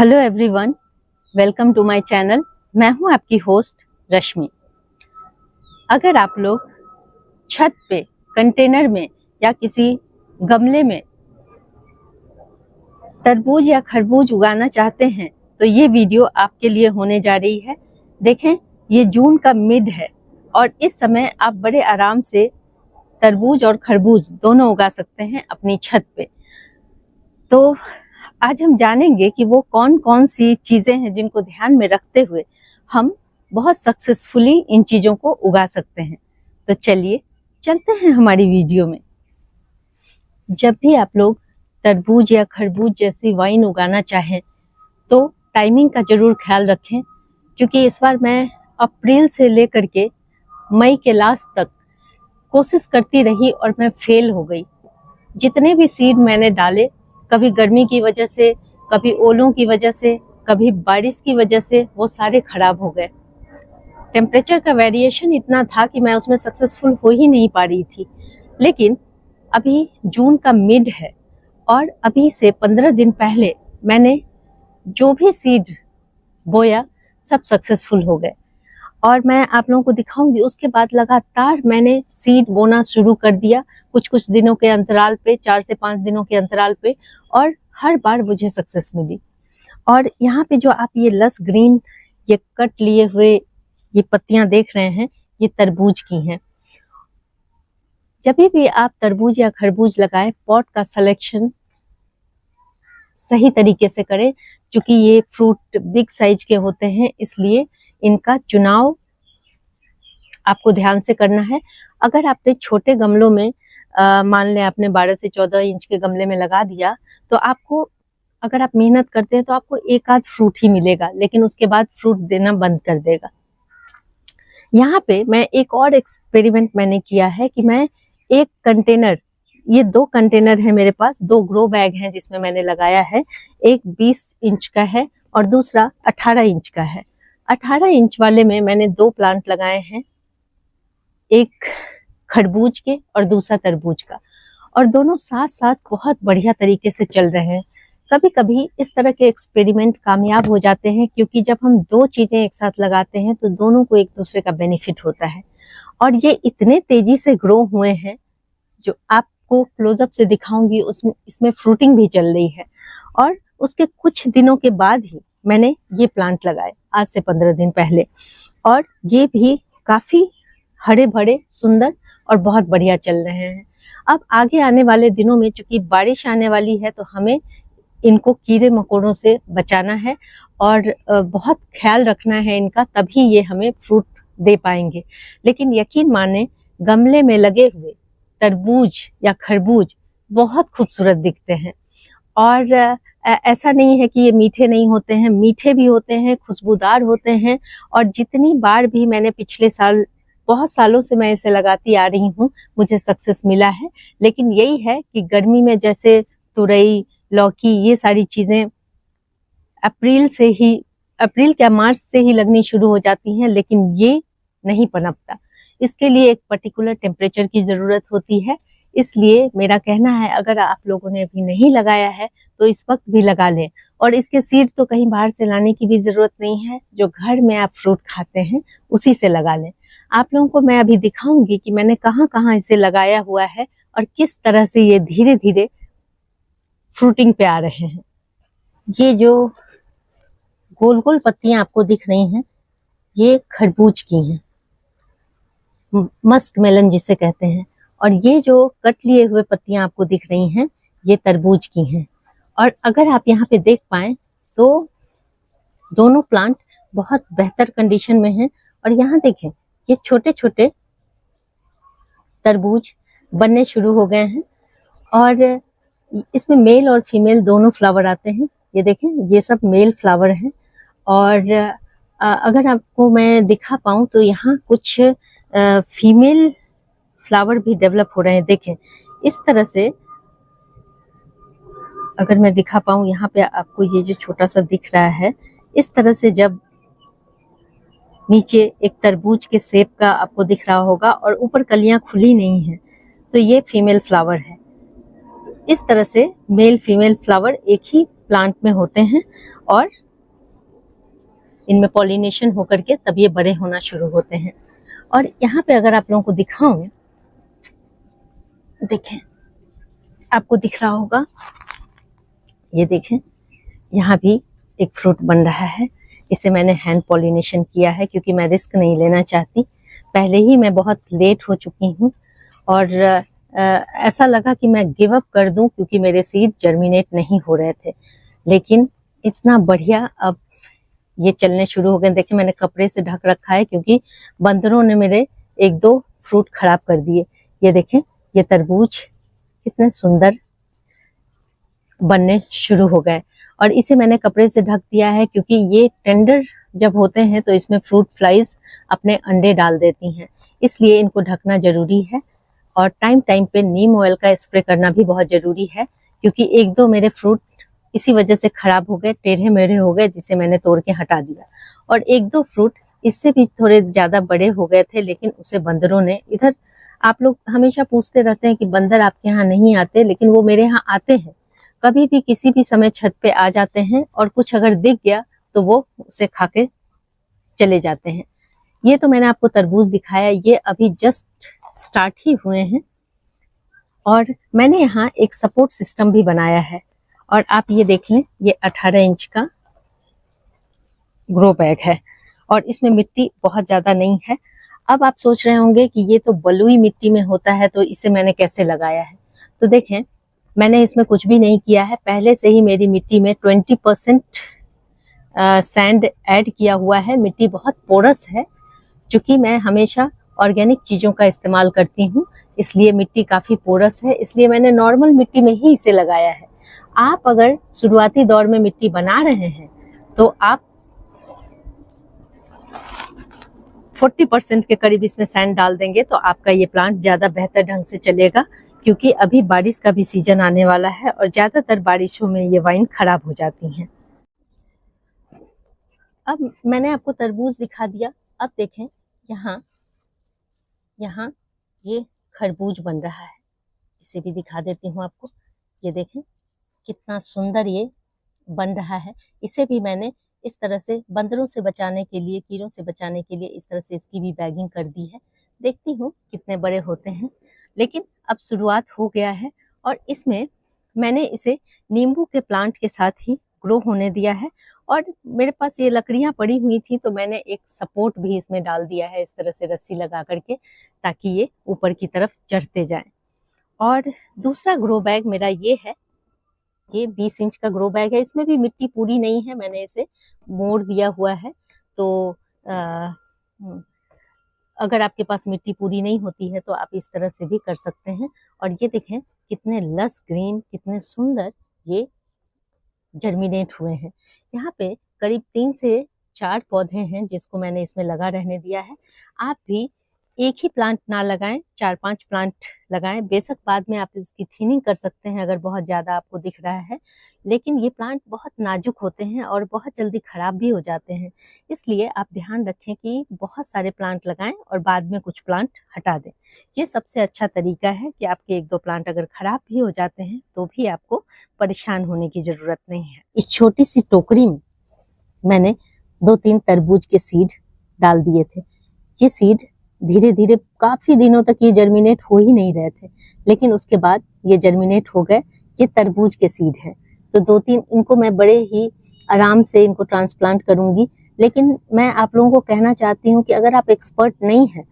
Hello everyone, welcome to my channel. मैं हूं आपकी होस्ट रश्मि। अगर आप लोग छत पे, कंटेनर में या किसी गमले में तरबूज या खरबूज उगाना चाहते हैं तो ये वीडियो आपके लिए होने जा रही है। देखें, ये जून का मिड है और इस समय आप बड़े आराम से तरबूज और खरबूज दोनों उगा सकते हैं अपनी छत पे। तो आज हम जानेंगे कि वो कौन कौन सी चीजें हैं जिनको ध्यान में रखते हुए हम बहुत सक्सेसफुली इन चीजों को उगा सकते हैं। तो चलिए चलते हैं हमारी वीडियो में। जब भी आप लोग तरबूज या खरबूज जैसी वाइन उगाना चाहें तो टाइमिंग का जरूर ख्याल रखें, क्योंकि इस बार मैं अप्रैल से लेकर के मई के लास्ट तक कोशिश करती रही और मैं फेल हो गई। जितने भी सीड मैंने डाले, कभी गर्मी की वजह से, कभी ओलों की वजह से, कभी बारिश की वजह से, वो सारे खराब हो गए। टेम्परेचर का वेरिएशन इतना था कि मैं उसमें सक्सेसफुल हो ही नहीं पा रही थी। लेकिन अभी जून का मिड है और अभी से 15 दिन पहले मैंने जो भी सीड बोया सब सक्सेसफुल हो गए और मैं आप लोगों को दिखाऊंगी। उसके बाद लगातार मैंने सीड बोना शुरू कर दिया, कुछ दिनों के अंतराल पे, 4 से 5 दिनों के अंतराल पे, और हर बार मुझे सक्सेस मिली। और यहाँ पे जो आप ये लस ग्रीन, ये कट लिए हुए ये पत्तियां देख रहे हैं, ये तरबूज की हैं। जब भी आप तरबूज या खरबूज लगाएं, पॉट का सिलेक्शन सही तरीके से करें, क्योंकि ये फ्रूट बिग साइज के होते हैं, इसलिए इनका चुनाव आपको ध्यान से करना है। अगर आपने छोटे गमलों में मान लें आपने 12 से 14 इंच के गमले में लगा दिया, तो आपको, अगर आप मेहनत करते हैं तो आपको एक आध फ्रूट ही मिलेगा, लेकिन उसके बाद फ्रूट देना बंद कर देगा। यहाँ पे मैं एक और एक्सपेरिमेंट मैंने किया है कि मैं एक कंटेनर, ये 2 कंटेनर है मेरे पास, 2 ग्रो बैग हैं जिसमें मैंने लगाया है। एक 20 इंच का है और दूसरा 18 इंच का है। 18 इंच वाले में मैंने 2 प्लांट लगाए हैं, एक खरबूज के और दूसरा तरबूज का, और दोनों साथ साथ बहुत बढ़िया तरीके से चल रहे हैं। कभी कभी इस तरह के एक्सपेरिमेंट कामयाब हो जाते हैं, क्योंकि जब हम 2 चीजें एक साथ लगाते हैं तो दोनों को एक दूसरे का बेनिफिट होता है। और ये इतने तेजी से ग्रो हुए हैं, जो आपको क्लोजअप से दिखाऊंगी, उसमें इसमें फ्रूटिंग भी चल रही है। और उसके कुछ दिनों के बाद ही मैंने ये प्लांट लगाए, आज से 15 दिन पहले, और ये भी काफी हरे भरे, सुंदर और बहुत बढ़िया चल रहे हैं। अब आगे आने वाले दिनों में चूंकि बारिश आने वाली है, तो हमें इनको कीड़े मकोड़ों से बचाना है और बहुत ख्याल रखना है इनका, तभी ये हमें फ्रूट दे पाएंगे। लेकिन यकीन माने, गमले में लगे हुए तरबूज या खरबूज बहुत खूबसूरत दिखते हैं। और ऐसा नहीं है कि ये मीठे नहीं होते हैं, मीठे भी होते हैं, खुशबूदार होते हैं। और जितनी बार भी मैंने पिछले साल, बहुत सालों से मैं इसे लगाती आ रही हूँ, मुझे सक्सेस मिला है। लेकिन यही है कि गर्मी में जैसे तुरई, लौकी, ये सारी चीजें अप्रैल क्या मार्च से ही लगनी शुरू हो जाती हैं, लेकिन ये नहीं पनपता। इसके लिए एक पर्टिकुलर टेम्परेचर की जरूरत होती है। इसलिए मेरा कहना है, अगर आप लोगों ने अभी नहीं लगाया है तो इस वक्त भी लगा लें। और इसके सीड तो कहीं बाहर से लाने की भी जरूरत नहीं है, जो घर में आप फ्रूट खाते हैं उसी से लगा लें। आप लोगों को मैं अभी दिखाऊंगी कि मैंने कहाँ कहाँ इसे लगाया हुआ है और किस तरह से ये धीरे धीरे फ्रूटिंग पे आ रहे हैं। ये जो गोल गोल पत्तियां आपको दिख रही हैं, ये खरबूज की हैं, मस्क मेलन जिसे कहते हैं। और ये जो कट लिए हुए पत्तियां आपको दिख रही हैं, ये तरबूज की हैं। और अगर आप यहाँ पे देख पाएं तो दोनों प्लांट बहुत बेहतर कंडीशन में हैं। और यहाँ देखें, ये छोटे छोटे तरबूज बनने शुरू हो गए हैं और इसमें मेल और फीमेल दोनों फ्लावर आते हैं। ये देखें, ये सब मेल फ्लावर हैं। और अगर आपको मैं दिखा पाऊं तो यहाँ कुछ फीमेल फ्लावर भी डेवलप हो रहे हैं। देखें, इस तरह से अगर मैं दिखा पाऊं, यहाँ पे आपको ये जो छोटा सा दिख रहा है, इस तरह से जब नीचे एक तरबूज के शेप का आपको दिख रहा होगा और ऊपर कलियां खुली नहीं है, तो ये फीमेल फ्लावर है। इस तरह से मेल फीमेल फ्लावर एक ही प्लांट में होते हैं और इनमें पॉलिनेशन होकर के तब ये बड़े होना शुरू होते हैं। और यहाँ पे अगर आप लोगों को दिखाऊं, देखें, आपको दिख रहा होगा, ये देखें, यहाँ भी एक फ्रूट बन रहा है। इसे मैंने हैंड पॉलिनेशन किया है क्योंकि मैं रिस्क नहीं लेना चाहती। पहले ही मैं बहुत लेट हो चुकी हूँ और ऐसा लगा कि मैं गिव अप कर दूं क्योंकि मेरे सीड जर्मिनेट नहीं हो रहे थे, लेकिन इतना बढ़िया अब ये चलने शुरू हो गए। देखिए, मैंने कपड़े से ढक रखा है क्योंकि बंदरों ने मेरे 1-2 फ्रूट खराब कर दिए। ये देखें, ये तरबूज कितने सुंदर बनने शुरू हो गए और इसे मैंने कपड़े से ढक दिया है क्योंकि ये टेंडर जब होते हैं तो इसमें फ्रूट फ्लाइज अपने अंडे डाल देती हैं, इसलिए इनको ढकना जरूरी है। और टाइम टाइम पे नीम ऑयल का स्प्रे करना भी बहुत जरूरी है क्योंकि 1-2 मेरे फ्रूट इसी वजह से खराब हो गए, टेढ़े मेढ़े हो गए, जिसे मैंने तोड़ के हटा दिया। और 1-2 फ्रूट इससे भी थोड़े ज्यादा बड़े हो गए थे, लेकिन उसे बंदरों ने, इधर आप लोग हमेशा पूछते रहते हैं कि बंदर आपके यहाँ नहीं आते, लेकिन वो मेरे यहाँ आते हैं। कभी भी किसी भी समय छत पे आ जाते हैं और कुछ अगर दिख गया तो वो उसे खा के चले जाते हैं। ये तो मैंने आपको तरबूज दिखाया, ये अभी जस्ट स्टार्ट ही हुए हैं और मैंने यहाँ एक सपोर्ट सिस्टम भी बनाया है। और आप ये देख लें, ये 18 इंच का ग्रो बैग है और इसमें मिट्टी बहुत ज्यादा नहीं है। अब आप सोच रहे होंगे कि ये तो बलुई मिट्टी में होता है, तो इसे मैंने कैसे लगाया है। तो देखें, मैंने इसमें कुछ भी नहीं किया है, पहले से ही मेरी मिट्टी में 20% सैंड ऐड किया हुआ है। मिट्टी बहुत पोरस है, क्योंकि मैं हमेशा ऑर्गेनिक चीजों का इस्तेमाल करती हूँ, इसलिए मिट्टी काफी पोरस है, इसलिए मैंने नॉर्मल मिट्टी में ही इसे लगाया है। आप अगर शुरुआती दौर में मिट्टी बना रहे हैं तो आप 40% के करीब इसमें सैंड डाल देंगे तो आपका ये प्लांट ज्यादा बेहतर ढंग से चलेगा, क्योंकि अभी बारिश का भी सीजन आने वाला है और ज्यादातर बारिशों में ये वाइन खराब हो जाती हैं। अब मैंने आपको तरबूज दिखा दिया, अब देखें यहाँ ये खरबूज बन रहा है, इसे भी दिखा देती हूँ आपको। ये देखें कितना सुंदर ये बन रहा है। इसे भी मैंने इस तरह से बंदरों से बचाने के लिए, कीड़ों से बचाने के लिए इस तरह से इसकी भी बैगिंग कर दी है। देखती हूँ कितने बड़े होते हैं, लेकिन अब शुरुआत हो गया है और इसमें मैंने इसे नींबू के प्लांट के साथ ही ग्रो होने दिया है। और मेरे पास ये लकड़ियां पड़ी हुई थी तो मैंने एक सपोर्ट भी इसमें डाल दिया है, इस तरह से रस्सी लगा करके, ताकि ये ऊपर की तरफ चढ़ते जाएं। और दूसरा ग्रो बैग मेरा ये है, ये 20 इंच का ग्रो बैग है। इसमें भी मिट्टी पूरी नहीं है, मैंने इसे मोड़ दिया हुआ है। तो अगर आपके पास मिट्टी पूरी नहीं होती है तो आप इस तरह से भी कर सकते हैं। और ये देखें कितने लस ग्रीन, कितने सुंदर ये जर्मिनेट हुए हैं। यहाँ पे करीब 3 से 4 पौधे हैं जिसको मैंने इसमें लगा रहने दिया है। आप भी एक ही प्लांट ना लगाएं, 4-5 प्लांट लगाएं। बेशक बाद में आप इसकी थिनिंग कर सकते हैं अगर बहुत ज्यादा आपको दिख रहा है, लेकिन ये प्लांट बहुत नाजुक होते हैं और बहुत जल्दी खराब भी हो जाते हैं। इसलिए आप ध्यान रखें कि बहुत सारे प्लांट लगाएं और बाद में कुछ प्लांट हटा दें। ये सबसे अच्छा तरीका है कि आपके 1-2 प्लांट अगर खराब भी हो जाते हैं तो भी आपको परेशान होने की जरूरत नहीं है। इस छोटी सी टोकरी में मैंने 2-3 तरबूज के सीड डाल दिए थे। ये सीड धीरे धीरे काफी दिनों तक ये जर्मिनेट हो ही नहीं रहे थे, लेकिन उसके बाद ये जर्मिनेट हो गए। ये तरबूज के सीड हैं, तो 2-3 इनको मैं बड़े ही आराम से इनको ट्रांसप्लांट करूंगी। लेकिन मैं आप लोगों को कहना चाहती हूँ कि अगर आप एक्सपर्ट नहीं हैं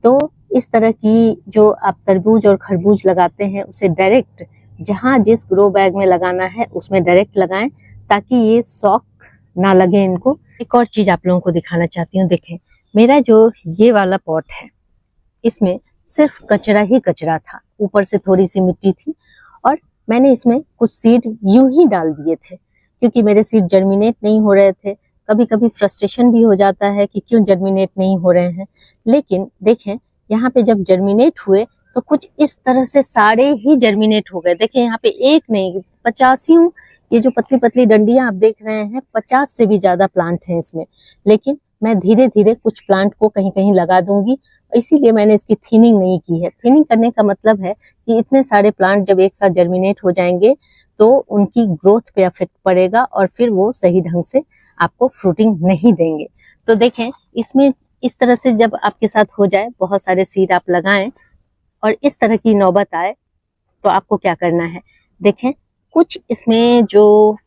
तो इस तरह की जो आप तरबूज और खरबूज लगाते हैं उसे डायरेक्ट जहाँ जिस ग्रो बैग में लगाना है उसमें डायरेक्ट लगाएं, ताकि ये शॉक ना लगे इनको। एक और चीज आप लोगों को दिखाना चाहती हूँ, देखें मेरा जो ये वाला पॉट है इसमें सिर्फ कचरा ही कचरा था, ऊपर से थोड़ी सी मिट्टी थी और मैंने इसमें कुछ सीड यूं ही डाल दिए थे क्योंकि मेरे सीड जर्मिनेट नहीं हो रहे थे। कभी कभी फ्रस्ट्रेशन भी हो जाता है कि क्यों जर्मिनेट नहीं हो रहे हैं, लेकिन देखें यहाँ पे जब जर्मिनेट हुए तो कुछ इस तरह से सारे ही जर्मिनेट हो गए। देखें यहाँ पे एक नहीं 85, ये जो पतली पतली डंडियां आप देख रहे हैं 50 से भी ज्यादा प्लांट हैं इसमें, लेकिन मैं धीरे धीरे कुछ प्लांट को कहीं कहीं लगा दूंगी, इसीलिए मैंने इसकी थिनिंग नहीं की है। थिनिंग करने का मतलब है कि इतने सारे प्लांट जब एक साथ जर्मिनेट हो जाएंगे तो उनकी ग्रोथ पे इफेक्ट पड़ेगा और फिर वो सही ढंग से आपको फ्रूटिंग नहीं देंगे। तो देखें, इसमें इस तरह से जब आपके साथ हो जाए, बहुत सारे सीड आप लगाएं और इस तरह की नौबत आए तो आपको क्या करना है। देखें, कुछ इसमें जो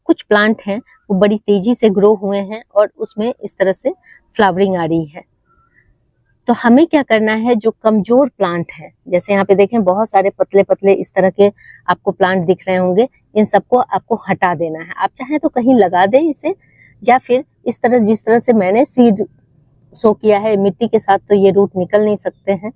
कुछ प्लांट हैं वो बड़ी तेजी से ग्रो हुए हैं और उसमें इस तरह से फ्लावरिंग आ रही है। तो हमें क्या करना है, जो कमजोर प्लांट है, जैसे यहाँ पे देखें बहुत सारे पतले पतले इस तरह के आपको प्लांट दिख रहे होंगे, इन सबको आपको हटा देना है। आप चाहें तो कहीं लगा दें इसे, या फिर इस तरह जिस तरह से मैंने सीड सो किया है मिट्टी के साथ, तो ये रूट निकल नहीं सकते हैं।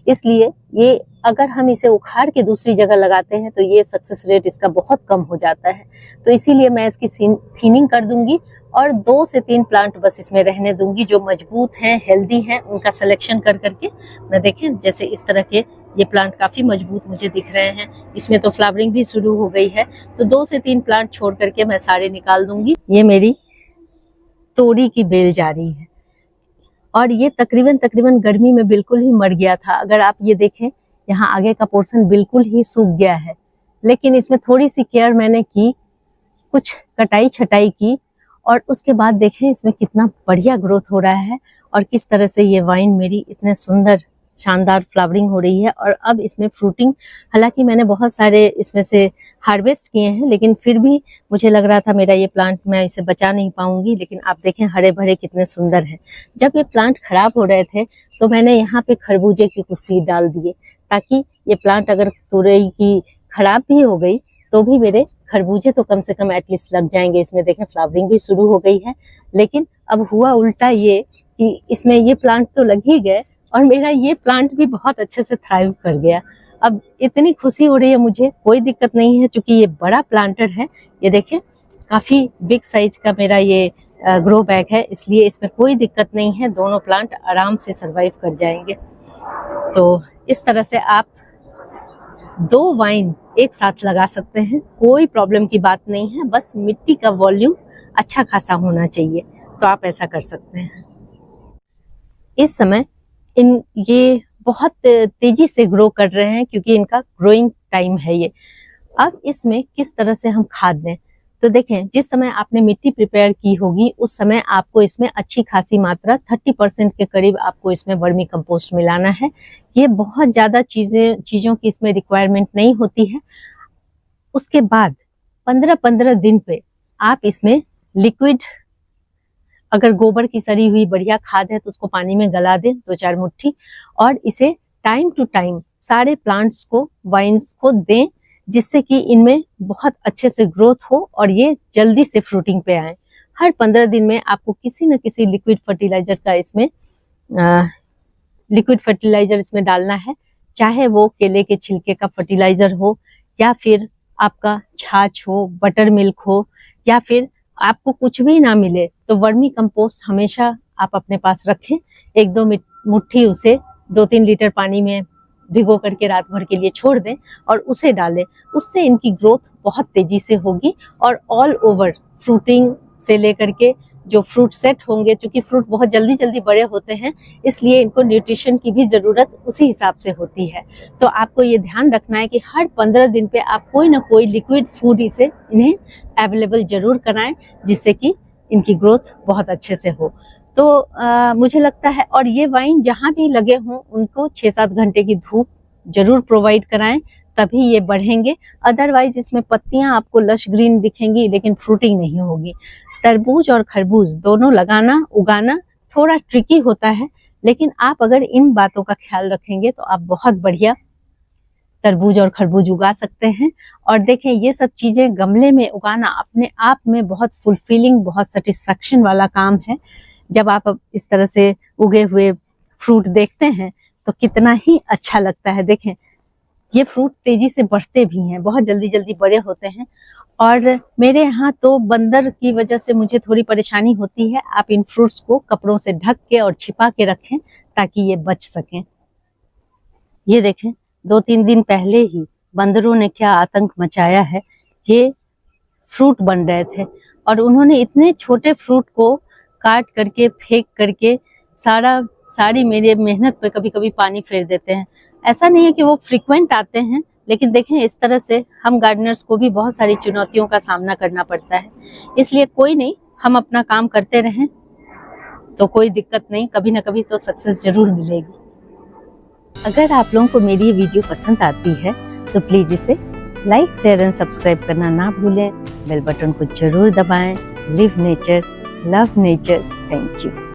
इसलिए ये अगर हम इसे उखाड़ के दूसरी जगह लगाते हैं तो ये सक्सेस रेट इसका बहुत कम हो जाता है। तो इसीलिए मैं इसकी थिनिंग कर दूंगी और 2 से 3 प्लांट बस इसमें रहने दूंगी जो मजबूत हैं, हेल्दी हैं, उनका सिलेक्शन कर करके मैं देखें, जैसे इस तरह के ये प्लांट काफी मजबूत मुझे दिख रहे हैं, इसमें तो फ्लावरिंग भी शुरू हो गई है। तो 2 से 3 प्लांट छोड़ करके मैं सारे निकाल दूंगी। ये मेरी तोरी की बेल जा रही है और ये तकरीबन गर्मी में बिल्कुल ही मर गया था। अगर आप ये देखें, यहाँ आगे का पोर्शन बिल्कुल ही सूख गया है, लेकिन इसमें थोड़ी सी केयर मैंने की, कुछ कटाई छटाई की और उसके बाद देखें इसमें कितना बढ़िया ग्रोथ हो रहा है और किस तरह से ये वाइन मेरी इतने सुंदर शानदार फ्लावरिंग हो रही है। और अब इसमें फ्रूटिंग, हालांकि मैंने बहुत सारे इसमें से हार्वेस्ट किए हैं, लेकिन फिर भी मुझे लग रहा था मेरा ये प्लांट मैं इसे बचा नहीं पाऊंगी। लेकिन आप देखें हरे भरे कितने सुंदर हैं। जब ये प्लांट खराब हो रहे थे तो मैंने यहाँ पे खरबूजे की कुछ सीड डाल दिए, ताकि ये प्लांट अगर तुरई की खराब भी हो गई तो भी मेरे खरबूजे तो कम से कम एटलीस्ट लग जाएंगे। इसमें देखें फ्लावरिंग भी शुरू हो गई है, लेकिन अब हुआ उल्टा ये कि इसमें ये प्लांट तो लग ही गए और मेरा ये प्लांट भी बहुत अच्छे से थ्राइव कर गया। अब इतनी खुशी हो रही है मुझे, कोई दिक्कत नहीं है क्योंकि ये बड़ा प्लांटर है। ये देखें काफी बिग साइज का मेरा ये ग्रो बैग है, इसलिए इसमें कोई दिक्कत नहीं है, दोनों प्लांट आराम से सरवाइव कर जाएंगे। तो इस तरह से आप 2 वाइन एक साथ लगा सकते हैं, कोई प्रॉब्लम की बात नहीं है, बस मिट्टी का वॉल्यूम अच्छा खासा होना चाहिए, तो आप ऐसा कर सकते हैं। इस समय ये बहुत तेजी से ग्रो कर रहे हैं क्योंकि इनका ग्रोइंग टाइम है ये। अब इसमें किस तरह से हम खाद दें, तो देखें जिस समय आपने मिट्टी प्रिपेयर की होगी उस समय आपको इसमें अच्छी खासी मात्रा 30% के करीब आपको इसमें वर्मी कंपोस्ट मिलाना है। ये बहुत ज्यादा चीजों की इसमें रिक्वायरमेंट नहीं होती है। उसके बाद 15-15 दिन पे आप इसमें लिक्विड, अगर गोबर की सड़ी हुई बढ़िया खाद है तो उसको पानी में गला दें 2-4 मुट्ठी, और इसे टाइम टू टाइम सारे प्लांट्स को, वाइन्स को दें, जिससे कि इनमें बहुत अच्छे से ग्रोथ हो और ये जल्दी से फ्रूटिंग पे आए। हर 15 दिन में आपको किसी न किसी लिक्विड फर्टिलाइजर का इसमें डालना है, चाहे वो केले के छिलके का फर्टिलाइजर हो या फिर आपका छाछ हो, बटर मिल्क हो, या फिर आपको कुछ भी ना मिले तो वर्मी कंपोस्ट हमेशा आप अपने पास रखें। 1-2 मुट्ठी उसे 2-3 लीटर पानी में भिगो करके रात भर के लिए छोड़ दें और उसे डालें। उससे इनकी ग्रोथ बहुत तेजी से होगी और ऑल ओवर फ्रूटिंग से लेकर के जो फ्रूट सेट होंगे, क्योंकि फ्रूट बहुत जल्दी जल्दी बड़े होते हैं इसलिए इनको न्यूट्रिशन की भी जरूरत उसी हिसाब से होती है। तो आपको ये ध्यान रखना है कि हर 15 दिन पे आप कोई ना कोई लिक्विड फूड इन्हें अवेलेबल जरूर कराएं, जिससे कि इनकी ग्रोथ बहुत अच्छे से हो। तो मुझे लगता है, और ये वाइन जहाँ भी लगे हों उनको 6-7 घंटे की धूप जरूर प्रोवाइड कराएं, तभी ये बढ़ेंगे। अदरवाइज इसमें पत्तियां आपको लश ग्रीन दिखेंगी लेकिन फ्रूटिंग नहीं होगी। तरबूज और खरबूज दोनों उगाना थोड़ा ट्रिकी होता है, लेकिन आप अगर इन बातों का ख्याल रखेंगे तो आप बहुत बढ़िया तरबूज और खरबूज उगा सकते हैं। और देखें ये सब चीजें गमले में उगाना अपने आप में बहुत फुलफिलिंग, बहुत सेटिस्फैक्शन वाला काम है। जब आप इस तरह से उगे हुए फ्रूट देखते हैं तो कितना ही अच्छा लगता है। देखें ये फ्रूट तेजी से बढ़ते भी हैं, बहुत जल्दी जल्दी बड़े होते हैं। और मेरे यहाँ तो बंदर की वजह से मुझे थोड़ी परेशानी होती है। आप इन फ्रूट्स को कपड़ों से ढक के और छिपा के रखें ताकि ये बच सकें। ये देखें 2-3 दिन पहले ही बंदरों ने क्या आतंक मचाया है। ये फ्रूट बन रहे थे और उन्होंने इतने छोटे फ्रूट को काट करके फेंक करके सारी मेरी मेहनत पे कभी कभी पानी फेर देते हैं। ऐसा नहीं है कि वो फ्रीक्वेंट आते हैं, लेकिन देखें इस तरह से हम गार्डनर्स को भी बहुत सारी चुनौतियों का सामना करना पड़ता है। इसलिए कोई नहीं, हम अपना काम करते रहें तो कोई दिक्कत नहीं, कभी ना कभी तो सक्सेस जरूर मिलेगी। अगर आप लोगों को मेरी ये वीडियो पसंद आती है तो प्लीज़ इसे लाइक, शेयर एंड सब्सक्राइब करना ना भूलें। बेल बटन को जरूर दबाएं। Live nature, love nature. Thank you.